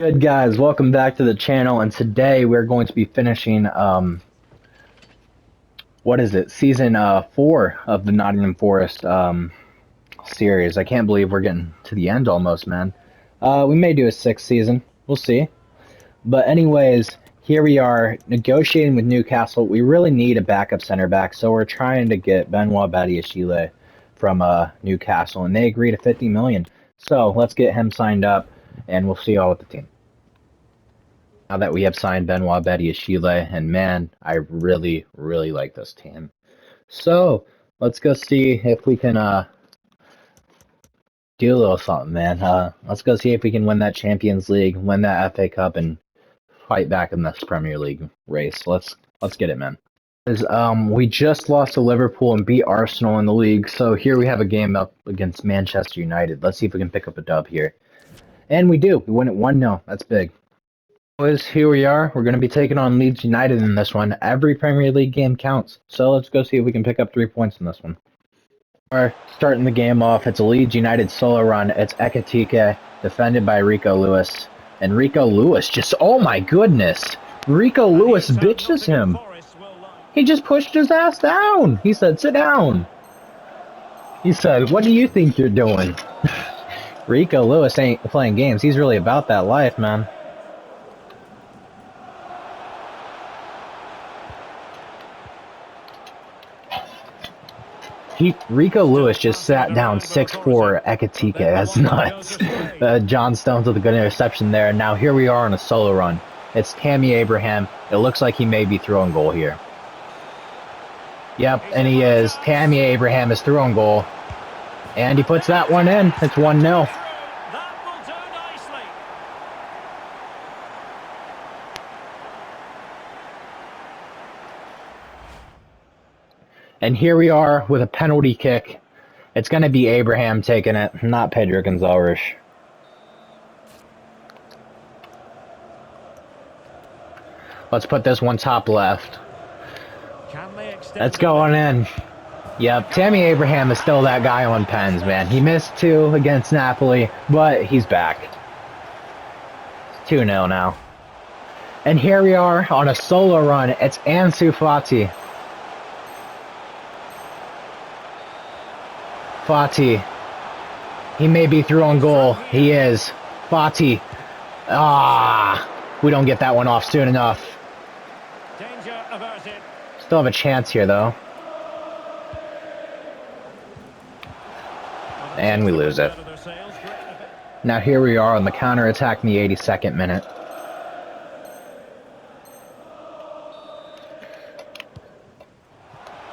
Good guys, welcome back to the channel, and today we're going to be finishing what is it, season 4 of the Nottingham Forest series. I can't believe we're getting to the end almost, man. We may do a 6th season, we'll see. But anyways, here we are negotiating with Newcastle. We really need a backup center back, so we're trying to get Benoit Badiashile from Newcastle, and they agree to 50 million. So let's get him signed up, and we'll see y'all with the team. Now that we have signed Benoit Badiashile, and man, I really, really like this team. So let's go see if we can do a little something, man. Let's go see if we can win that Champions League, win that FA Cup, and fight back in this Premier League race. Let's get it, man. We just lost to Liverpool and beat Arsenal in the league, so here we have a game up against Manchester United. Let's see if we can pick up a dub here. And we do. We win it 1-0. That's big. Boys, here we are. We're going to be taking on Leeds United in this one. Every Premier League game counts, so let's go see if we can pick up 3 points in this one. We're starting the game off. It's a Leeds United solo run. It's Ekitike, defended by Rico Lewis. And Rico Lewis just, oh my goodness! Rico Lewis bitches him. He just pushed his ass down. He said, sit down. He said, what do you think you're doing? Rico Lewis ain't playing games. He's really about that life, man. Rico Lewis just sat down 6'4" Ekitike. That's nuts. John Stones with a good interception there. Now here we are on a solo run. It's Tammy Abraham. It looks like he may be throwing goal here. Yep, and he is. Tammy Abraham is through on goal. And he puts that one in. It's 1-0. And here we are with a penalty kick. It's going to be Abraham taking it, not Pedro Gonzalez. Let's put this one top left. That's going in. Yep, Tammy Abraham is still that guy on pens, man. He missed 2 against Napoli, but he's back. It's 2-0 now. And here we are on a solo run. It's Ansu Fati. Fati. He may be through on goal. He is. Fati. We don't get that one off soon enough. Still have a chance here, though. And we lose it. Now here we are on the counter-attack in the 82nd minute.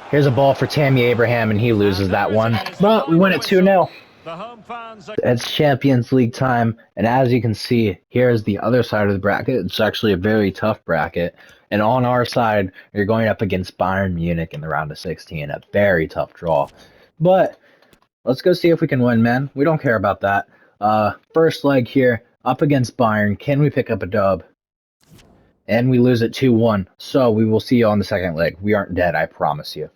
Here's a ball for Tammy Abraham, and he loses that one. But we win it 2-0. It's Champions League time, and as you can see, here's the other side of the bracket. It's actually a very tough bracket. And on our side, you're going up against Bayern Munich in the round of 16. A very tough draw. But let's go see if we can win, man. We don't care about that. First leg here, up against Bayern. Can we pick up a dub? And we lose it 2-1. So we will see you on the second leg. We aren't dead, I promise you.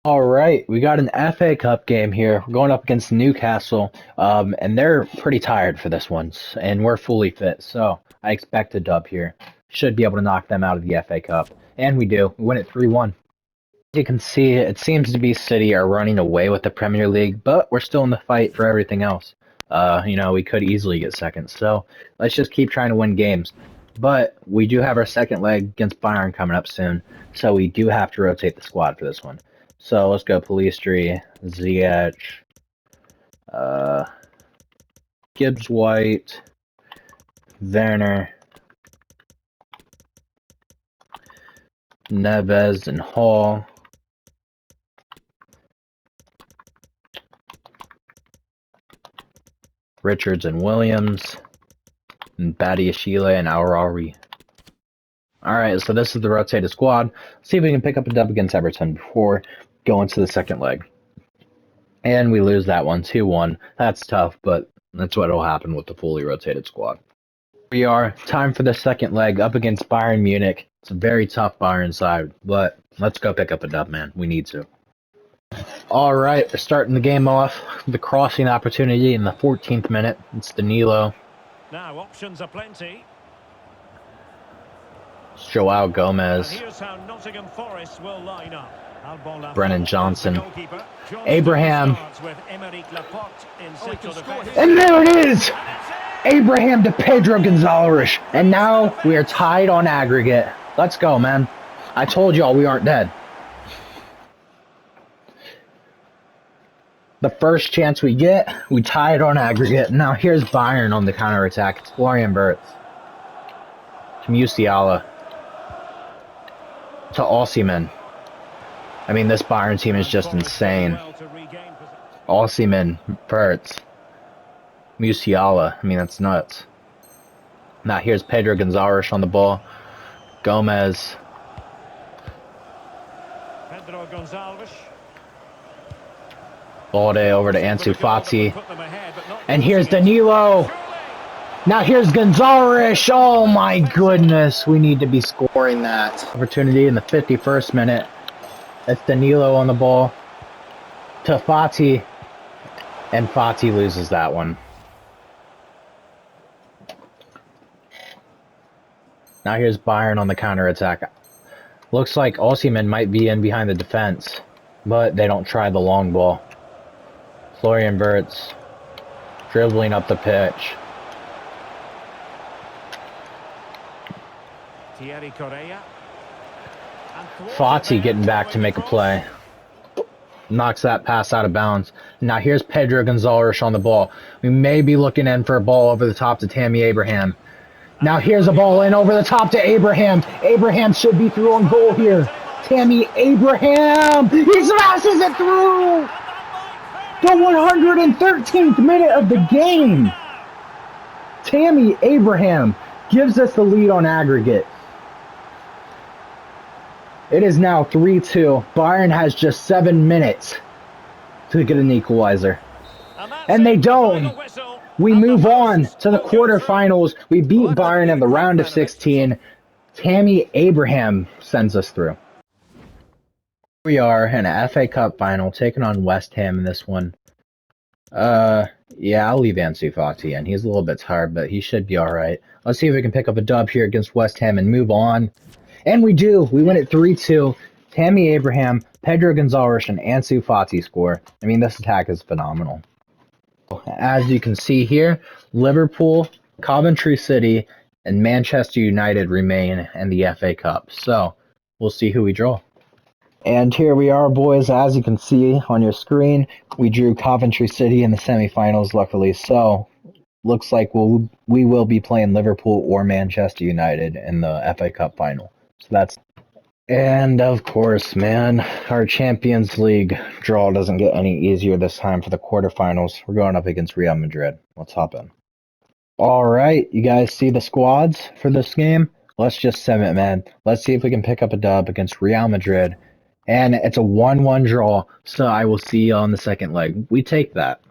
Alright, we got an FA Cup game here. We're going up against Newcastle, and they're pretty tired for this one, and we're fully fit, so I expect a dub here. Should be able to knock them out of the FA Cup, and we do. We win it 3-1. As you can see, it seems to be City are running away with the Premier League, but we're still in the fight for everything else. We could easily get second, so let's just keep trying to win games. But we do have our second leg against Bayern coming up soon, so we do have to rotate the squad for this one. So let's go Palistri, Ziyech, Gibbs White, Werner, Neves and Hall, Richards and Williams, and Badiashile and Aouari. Alright, so this is the rotated squad. See if we can pick up a dub against Everton before going to the second leg. And we lose that one, 2-1. That's tough, but that's what will happen with the fully rotated squad. We are time for the second leg up against Bayern Munich. It's a very tough Bayern side, but let's go pick up a dub, man. We need to. Alright, we're starting the game off. The crossing opportunity in the 14th minute. It's Danilo. Now options are plenty. It's Joao Gomez. And here's how Nottingham Forest will line up. Brennan Johnson. Abraham. And there it is! Abraham to Pedro Gonzalez. And now we are tied on aggregate. Let's go, man. I told y'all we aren't dead. The first chance we get, we tie it on aggregate. Now here's Bayern on the counterattack. It's Florian Wirtz. To Musiala. To Osimhen. I mean, this Bayern team is just insane. Osimhen, Wirtz. Musiala. I mean, that's nuts. Now here's Pedro Gonzalez on the ball. Gomez. Pedro Gonzalez. Balde over to Ansu Fati. And here's Danilo. Now here's Gonzalez. Oh my goodness. We need to be scoring that. Opportunity in the 51st minute. It's Danilo on the ball. To Fati. And Fati loses that one. Now here's Bayern on the counterattack. Looks like Osimhen might be in behind the defense. But they don't try the long ball. Florian Wirtz dribbling up the pitch. Fati getting back to make a play. Knocks that pass out of bounds. Now here's Pedro Gonzalez on the ball. We may be looking in for a ball over the top to Tammy Abraham. Now here's a ball in over the top to Abraham. Abraham should be through on goal here. Tammy Abraham! He smashes it through! The 113th minute of the game! Tammy Abraham gives us the lead on aggregate. It is now 3-2. Bayern has just 7 minutes to get an equalizer. And they don't. We move on to the quarterfinals. We beat Bayern in the round of 16. Tammy Abraham sends us through. We are in an FA Cup final, taking on West Ham in this one. Yeah, I'll leave Ansu Fati in. He's a little bit tired, but he should be alright. Let's see if we can pick up a dub here against West Ham and move on. And we do. We win it 3-2. Tammy Abraham, Pedro Gonzalez, and Ansu Fati score. I mean, this attack is phenomenal. As you can see here, Liverpool, Coventry City, and Manchester United remain in the FA Cup. So, we'll see who we draw. And here we are, boys. As you can see on your screen, we drew Coventry City in the semifinals, luckily. So, looks like we will be playing Liverpool or Manchester United in the FA Cup final. So that's... And, of course, man, our Champions League draw doesn't get any easier this time for the quarterfinals. We're going up against Real Madrid. Let's hop in. Alright, you guys see the squads for this game? Let's just sim it, man. Let's see if we can pick up a dub against Real Madrid. And it's a 1-1 draw, so I will see you on the second leg. We take that.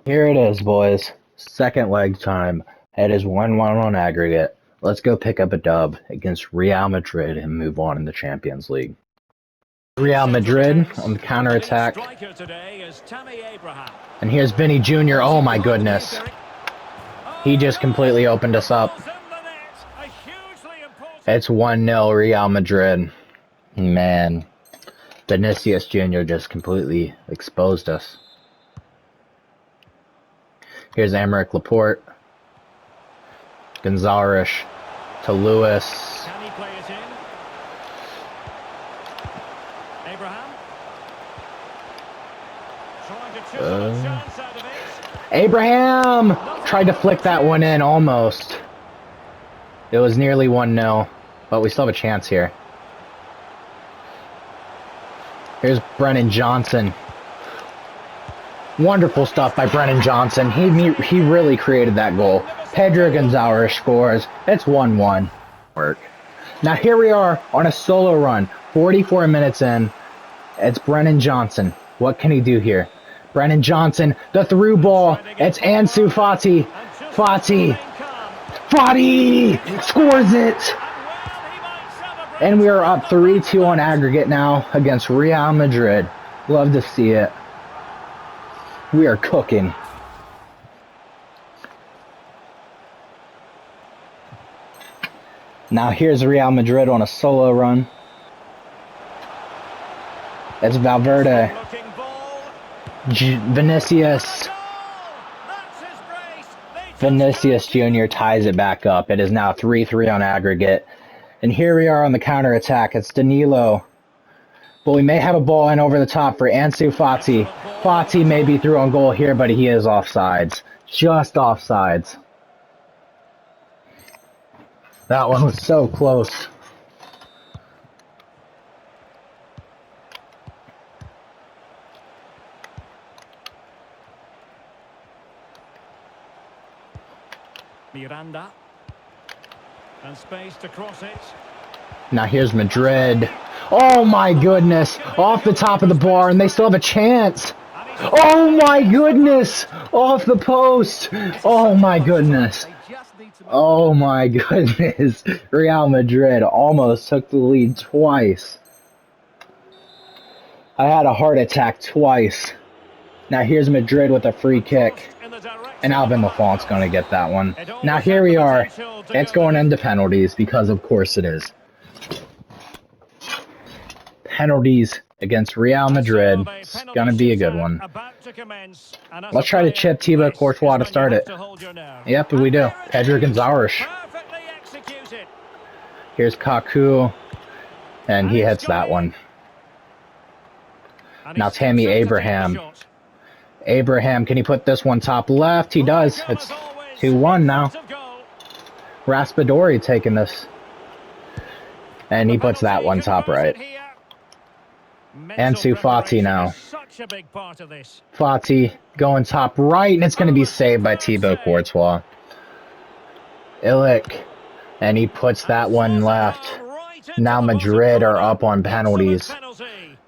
Here it is, boys. Second leg time. It is 1-1 on aggregate. Let's go pick up a dub against Real Madrid and move on in the Champions League. Real Madrid on the counterattack. And here's Vinny Jr. Oh my goodness. He just completely opened us up. It's 1-0 Real Madrid. Man. Vinicius Jr. just completely exposed us. Here's Aymeric Laporte. Gonzalez to Lewis. Can he play it in? Abraham. Trying to chisel a chance out of it. Abraham tried to flick that one in almost. It was nearly 1-0, but we still have a chance here. Here's Brennan Johnson. Wonderful stuff by Brennan Johnson. He really created that goal. Pedro Gonzalez scores. It's 1-1. Work. Now here we are on a solo run. 44 minutes in. It's Brennan Johnson. What can he do here? Brennan Johnson, the through ball. It's Ansu Fati. Fati scores it. And we are up 3-2 on aggregate now against Real Madrid. Love to see it. We are cooking. Now here's Real Madrid on a solo run. It's Valverde. Vinicius. Vinicius Jr. ties it back up. It is now 3-3 on aggregate. And here we are on the counter-attack. It's Danilo. But we may have a ball in over the top for Ansu Fati. Fati may be through on goal here, but he is offsides. Just offsides. That one was so close. Miranda. And space to cross it. Now here's Madrid. Oh my goodness! Off the top of the bar, and they still have a chance! Oh my goodness! Off the post! Oh my goodness! Oh my goodness! Real Madrid almost took the lead twice. I had a heart attack twice. Now here's Madrid with a free kick. And Alvin Lafont's going to get that one. Now here we are. It's going into penalties because of course it is. Penalties against Real Madrid. It's going to be a good one. Let's try to chip Thibaut Courtois to start it. Yep, we do. Pedro Gonzalez. Here's Kaku. And he hits that one. Now Tammy Abraham. Abraham, can he put this one top left? He does. It's 2-1 now. Raspadori taking this. And he puts that one top right. Ansu Fati now. Fati going top right, and it's going to be saved by Thibaut Courtois. Illich, and he puts that one left. Now Madrid are up on penalties.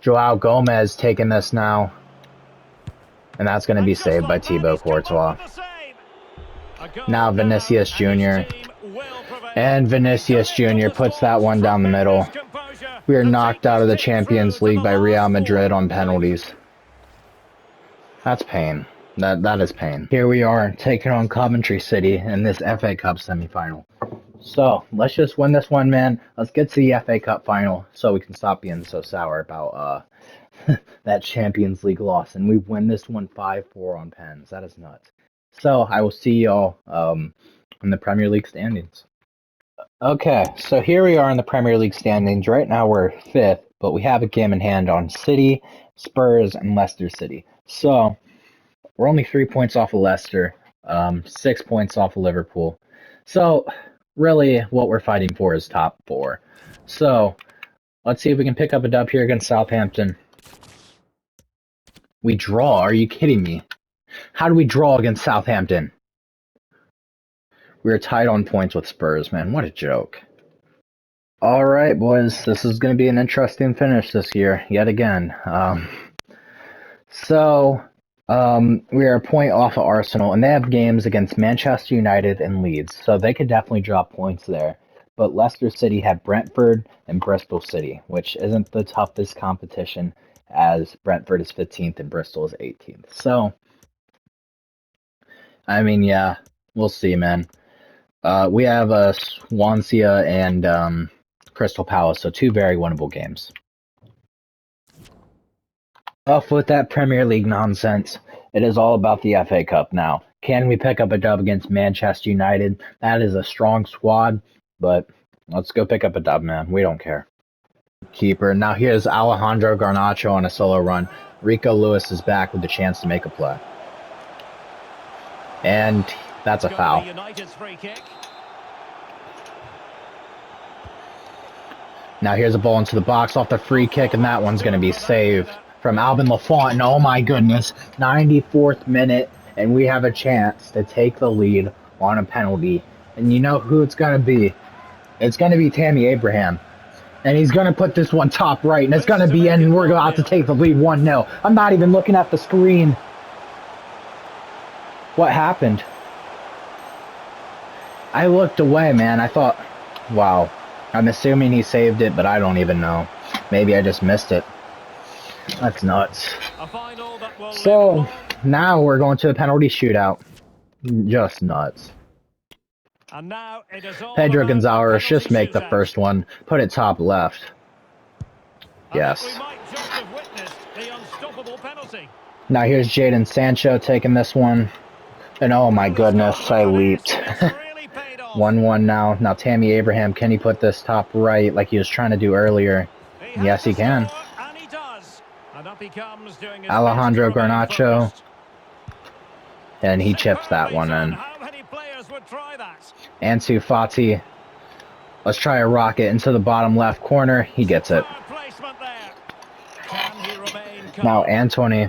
Joao Gomez taking this now. And that's going to be saved by Thibaut Courtois. Now Vinicius Jr. And Vinicius Jr. puts that one down the middle. We are knocked out of the Champions League by Real Madrid on penalties. That's pain. That is pain. Here we are taking on Coventry City in this FA Cup semifinal. So let's just win this one, man. Let's get to the FA Cup final so we can stop being so sour about that Champions League loss. And we win this one 5-4 on pens. That is nuts. So I will see y'all in the Premier League standings. Okay, so here we are in the Premier League standings. Right now we're 5th, but we have a game in hand on City, Spurs, and Leicester City. So we're only 3 points off of Leicester, 6 points off of Liverpool. So really what we're fighting for is top 4. So let's see if we can pick up a dub here against Southampton. We draw? Are you kidding me? How do we draw against Southampton? We are tied on points with Spurs, man. What a joke. All right, boys. This is going to be an interesting finish this year, yet again. We are a point off of Arsenal, and they have games against Manchester United and Leeds, so they could definitely drop points there. But Leicester City have Brentford and Bristol City, which isn't the toughest competition, as Brentford is 15th and Bristol is 18th. So, I mean, yeah, we'll see, man. We have Swansea and Crystal Palace, so 2 very winnable games. Off with that Premier League nonsense. It is all about the FA Cup now. Can we pick up a dub against Manchester United? That is a strong squad, but let's go pick up a dub, man. We don't care. Keeper. Now here's Alejandro Garnacho on a solo run. Rico Lewis is back with the chance to make a play. And that's a foul. Now here's a ball into the box off the free kick, and that one's going to be saved from Alvin Lafont. And oh my goodness, 94th minute, and we have a chance to take the lead on a penalty. And you know who it's going to be? It's going to be Tammy Abraham. And he's going to put this one top right, and it's going to be in, and we're about to take the lead 1-0. I'm not even looking at the screen. What happened? I looked away, man. I thought, wow. I'm assuming he saved it, but I don't even know. Maybe I just missed it. That's nuts. So, now we're going to a penalty shootout. Just nuts. And now it is all Pedro about the Gonzalez, penalty just make the shootout. first one. Put it top left. I think we Yes. might just have witnessed the unstoppable penalty. Now here's Jadon Sancho taking this one. And oh my Well, he's gone goodness, I for the finish. leaped. It's really paid off. 1-1 now. Now Tammy Abraham, can he put this top right like he was trying to do earlier? He Yes, has he to can. score, and he does. And up he comes, doing his Alejandro best to remain Garnacho. focused. And he chips that Superbly one done. in. How many players would try that? Ansu Fati. Let's try a rocket into the bottom left corner. He gets it. Superb placement there. Can he remain calm? Now Antony.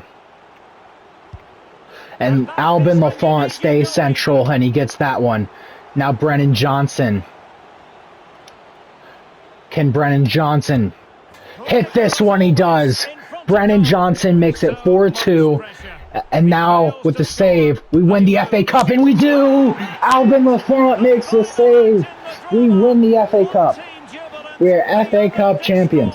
And that Albin is how you Lafont make it stays go, central, even. and he gets that one. Now Brennan Johnson. Can Brennan Johnson hit this one? He does. Brennan Johnson makes it 4-2. And now, with the save, we win the FA Cup, and we do! Albin Lafont makes the save. We win the FA Cup. We are FA Cup champions.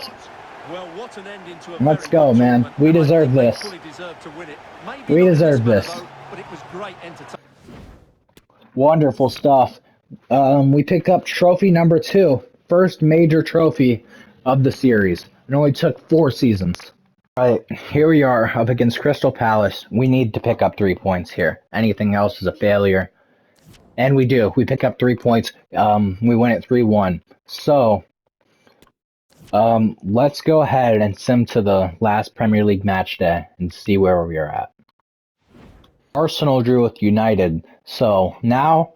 Well, what an ending to a Let's very go, good man. tournament, We and I deserve think they this. fully deserved to win it. Maybe We not in deserve manner, this. though, but it was great entertainment. Wonderful stuff. We pick up trophy number 2. First major trophy of the series. It only took 4 seasons. Alright, here we are up against Crystal Palace. We need to pick up 3 points here. Anything else is a failure. And we do. We pick up 3 points. We win it 3-1. So, let's go ahead and sim to the last Premier League match day and see where we are at. Arsenal drew with United. So, now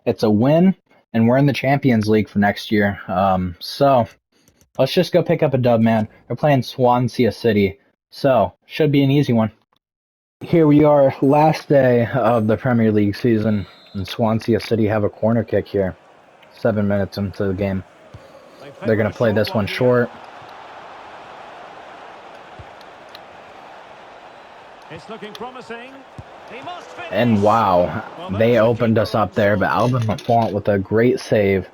it's a win, and we're in the Champions League for next year. So, let's just go pick up a dub, man. We're playing Swansea City. So, should be an easy one. Here we are, last day of the Premier League season, and Swansea City have a corner kick here. 7 minutes into the game. They're going to play this one short. It's looking promising. He must finish. And wow, they opened us up there, but Albin Lafont with a great save.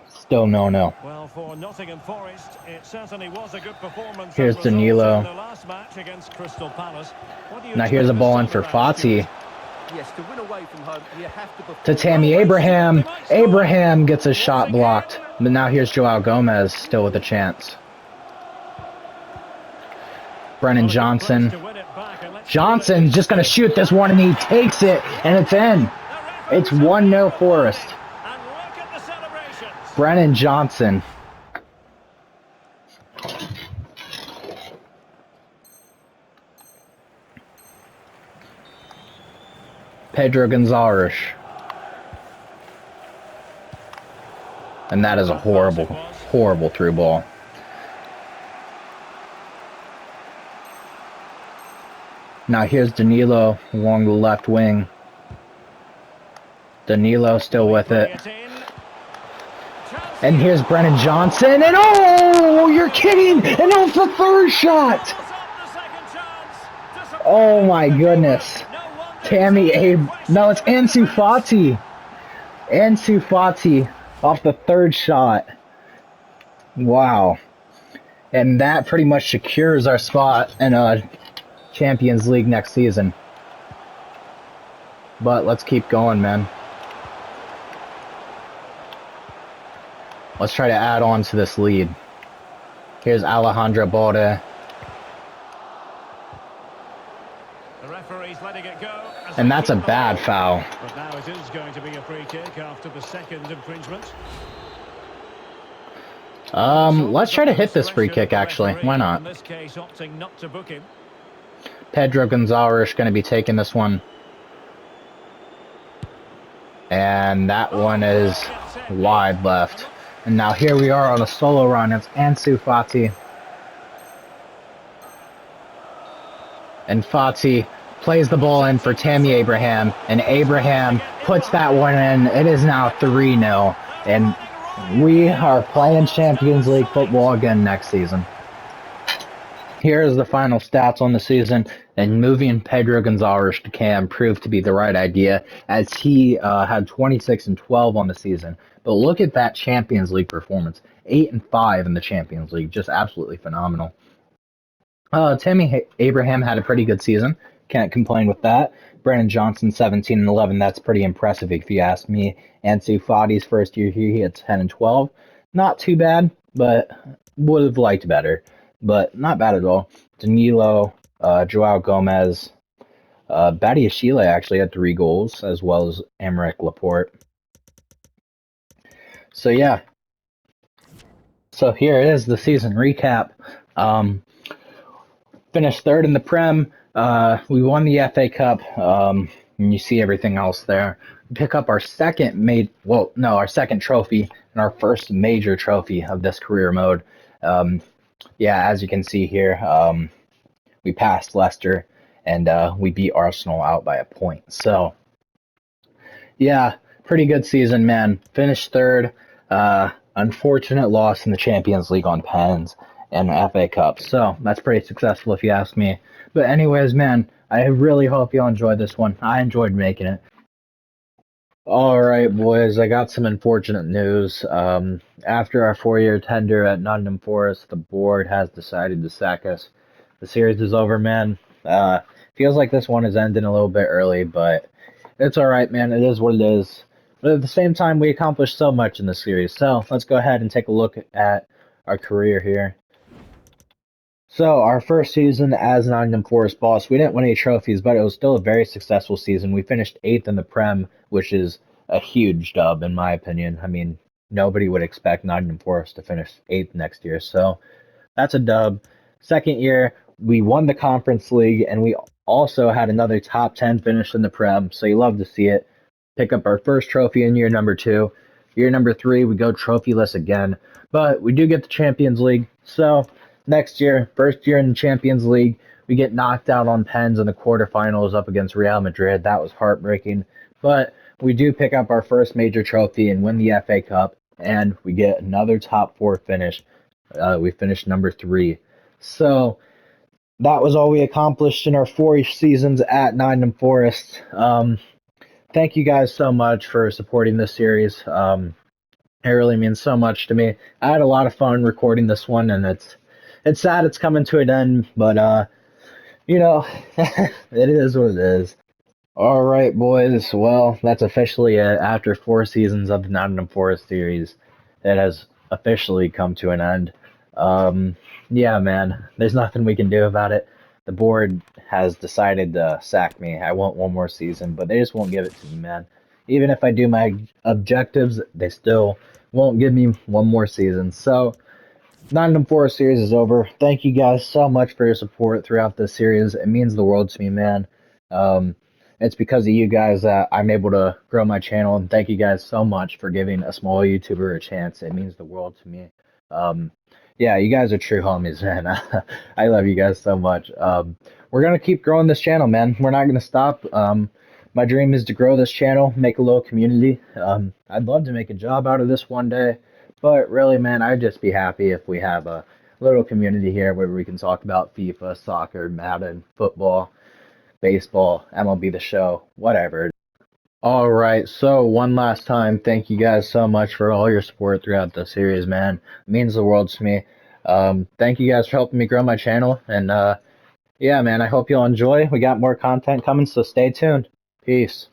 Still 0-0. Well, for Nottingham Forest, it certainly was a good performance. Here's Danilo. In the last match against Crystal Palace. Now here's a ball in for Fati. Yes, to win away from home, you have to perform. To Tammy Abraham. Abraham gets a shot blocked. But now here's Joao Gomez still with a chance. Brennan Johnson. Johnson's just going to shoot this one, and he takes it, and it's in. It's 1-0 Forest. Brennan Johnson. Pedro Gonzalez. And that is a horrible, horrible through ball. Now here's Danilo along the left wing. Danilo still with it. And here's Brennan Johnson, and oh, you're kidding! And off the third shot! Oh my goodness. No, it's Ansu Fati. Ansu Fati off the third shot. Wow. And that pretty much secures our spot in Champions League next season. But let's keep going, man. Let's try to add on to this lead. Here's Alejandro Balde. The referee's letting it go. And that's a bad foul. But now it is going to be a free kick after the second infringement. Let's try to hit this free kick, actually. Why not? In this case, opting not to book him. Pedro Gonzalez going to be taking this one. And that one is wide left. And now here we are on a solo run. It's Ansu Fati. And Fati plays the ball in for Tammy Abraham. And Abraham puts that one in. It is now 3-0. And we are playing Champions League football again next season. Here's the final stats on the season, and moving Pedro Gonzalez to Cam proved to be the right idea, as he had 26 and 12 on the season. But look at that Champions League performance, 8 and 5 in the Champions League, just absolutely phenomenal. Tammy Abraham had a pretty good season. Can't complain with that. Brandon Johnson, 17 and 11. That's pretty impressive if you ask me. Ansu Fati's first year here, he had 10 and 12. Not too bad, but would have liked better. But not bad at all. Danilo, Joao Gomez, Badiashile actually had 3 goals, as well as Emerick Laporte. So yeah. So here it is, the season recap. Finished third in the Prem. We won the FA Cup. And you see everything else there. We pick up our second trophy and our first major trophy of this career mode. Yeah, as you can see here, we passed Leicester and we beat Arsenal out by a point. So, yeah, pretty good season, man. Finished third. Unfortunate loss in the Champions League on pens and FA Cup. So that's pretty successful if you ask me. But anyways, man, I really hope you all enjoyed this one. I enjoyed making it. All right, boys, I got some unfortunate news. After our 4-year tender at Nottingham Forest, the board has decided to sack us. The series is over, man. Feels like this one is ending a little bit early, but it's all right, man. It is what it is. But at the same time, we accomplished so much in this series. So let's go ahead and take a look at our career here. So our first season as Nottingham Forest boss, we didn't win any trophies, but it was still a very successful season. We finished 8th in the Prem, which is a huge dub in my opinion. I mean, nobody would expect Nottingham Forest to finish 8th next year, so that's a dub. Second year, we won the Conference League, and we also had another top 10 finish in the Prem, so you love to see it. Pick up our first trophy in year number 2. Year number 3, we go trophyless again, but we do get the Champions League, so next year, first year in the Champions League, we get knocked out on pens in the quarterfinals up against Real Madrid. That was heartbreaking. But we do pick up our first major trophy and win the FA Cup, and we get another top 4 finish. We finished number 3. So that was all we accomplished in our 4 seasons at Nottingham Forest. Thank you guys so much for supporting this series. It really means so much to me. I had a lot of fun recording this one, and it's sad it's coming to an end, but it is what it is. All right, boys. Well, that's officially it. After 4 seasons of the Nottingham Forest series, it has officially come to an end. Yeah, man, there's nothing we can do about it. The board has decided to sack me. I want one more season, but they just won't give it to me, man. Even if I do my objectives, they still won't give me one more season. So, Nottingham Forest series is over. Thank you guys so much for your support throughout this series. It means the world to me, man. It's because of you guys that I'm able to grow my channel, and thank you guys so much for giving a small YouTuber a chance. It means the world to me. Yeah, you guys are true homies, man. I love you guys so much. We're gonna keep growing this channel, man. We're not gonna stop. My dream is to grow this channel, make a little community. I'd love to make a job out of this one day, but really, man, I'd just be happy if we have a little community here where we can talk about FIFA, soccer, Madden, football, baseball, MLB The Show, whatever. All right, so one last time, thank you guys so much for all your support throughout the series, man. It means the world to me. Thank you guys for helping me grow my channel, and yeah, man, I hope you'll enjoy. We got more content coming, so stay tuned. Peace.